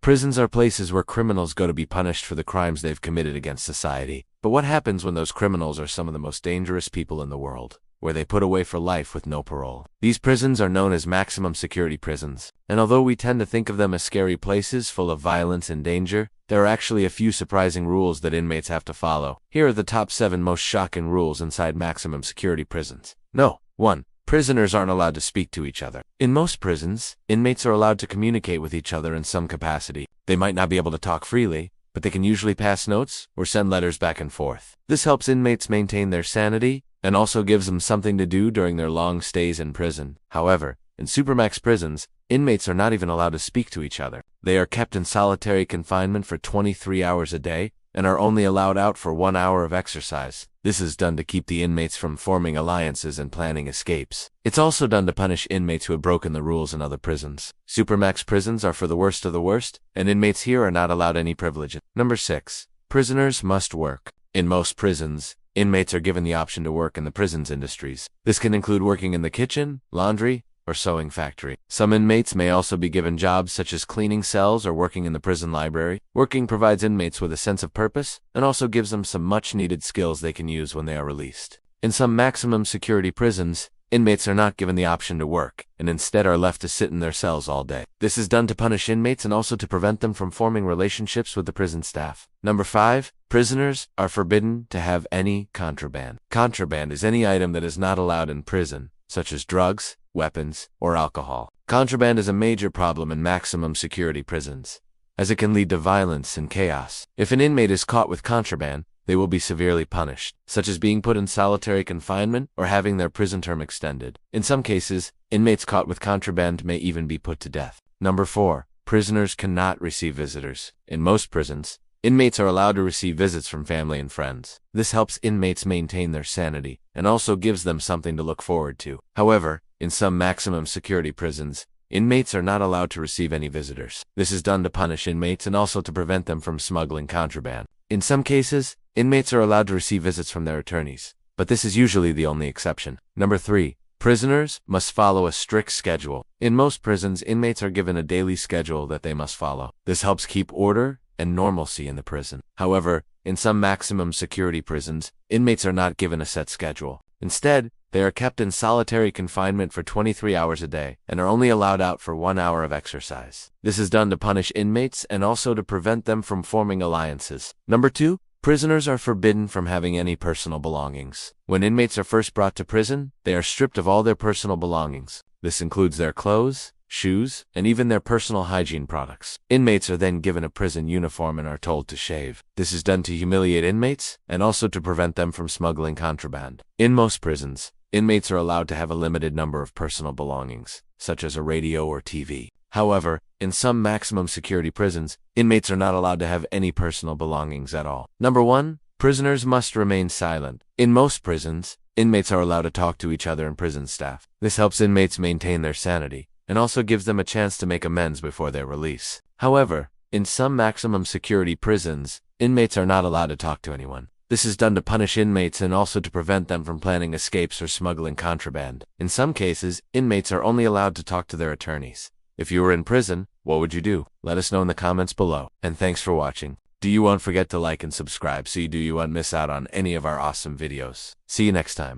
Prisons are places where criminals go to be punished for the crimes they've committed against society. But what happens when those criminals are some of the most dangerous people in the world, where they put away for life with no parole? These prisons are known as maximum security prisons. And although we tend to think of them as scary places full of violence and danger, there are actually a few surprising rules that inmates have to follow. Here are the top 7 most shocking rules inside maximum security prisons. 1. Prisoners aren't allowed to speak to each other. In most prisons, inmates are allowed to communicate with each other in some capacity. They might not be able to talk freely, but they can usually pass notes or send letters back and forth. This helps inmates maintain their sanity and also gives them something to do during their long stays in prison. However, in supermax prisons, inmates are not even allowed to speak to each other. They are kept in solitary confinement for 23 hours a day and are only allowed out for 1 hour of exercise. This is done to keep the inmates from forming alliances and planning escapes. It's also done to punish inmates who have broken the rules in other prisons. Supermax prisons are for the worst of the worst, and inmates here are not allowed any privilege. 6. Prisoners must work. In most prisons, inmates are given the option to work in the prison's industries. This can include working in the kitchen, laundry, or sewing factory. Some inmates may also be given jobs such as cleaning cells or working in the prison library. Working provides inmates with a sense of purpose and also gives them some much-needed skills they can use when they are released. In some maximum security prisons, inmates are not given the option to work and instead are left to sit in their cells all day. This is done to punish inmates and also to prevent them from forming relationships with the prison staff. 5. Prisoners are forbidden to have any contraband. Contraband is any item that is not allowed in prison, such as drugs, weapons, or alcohol. Contraband is a major problem in maximum security prisons, as it can lead to violence and chaos. If an inmate is caught with contraband, they will be severely punished, such as being put in solitary confinement or having their prison term extended. In some cases, inmates caught with contraband may even be put to death. 4. Prisoners cannot receive visitors. In most prisons, inmates are allowed to receive visits from family and friends. This helps inmates maintain their sanity and also gives them something to look forward to. However, in some maximum security prisons, inmates are not allowed to receive any visitors. This is done to punish inmates and also to prevent them from smuggling contraband. In some cases, inmates are allowed to receive visits from their attorneys, but this is usually the only exception. 3. Prisoners must follow a strict schedule. In most prisons, inmates are given a daily schedule that they must follow. This helps keep order and normalcy in the prison. However, in some maximum security prisons, inmates are not given a set schedule. Instead, they are kept in solitary confinement for 23 hours a day and are only allowed out for 1 hour of exercise. This is done to punish inmates and also to prevent them from forming alliances. 2. Prisoners are forbidden from having any personal belongings. When inmates are first brought to prison, they are stripped of all their personal belongings. This includes their clothes, shoes, and even their personal hygiene products. Inmates are then given a prison uniform and are told to shave. This is done to humiliate inmates and also to prevent them from smuggling contraband. In most prisons, inmates are allowed to have a limited number of personal belongings, such as a radio or TV. However, in some maximum security prisons, inmates are not allowed to have any personal belongings at all. 1. Prisoners must remain silent. In most prisons, inmates are allowed to talk to each other and prison staff. This helps inmates maintain their sanity and also gives them a chance to make amends before their release. However, in some maximum security prisons, inmates are not allowed to talk to anyone. This is done to punish inmates and also to prevent them from planning escapes or smuggling contraband. In some cases, inmates are only allowed to talk to their attorneys. If you were in prison, what would you do? Let us know in the comments below. And thanks for watching. Don't forget to like and subscribe so you won't miss out on any of our awesome videos. See you next time.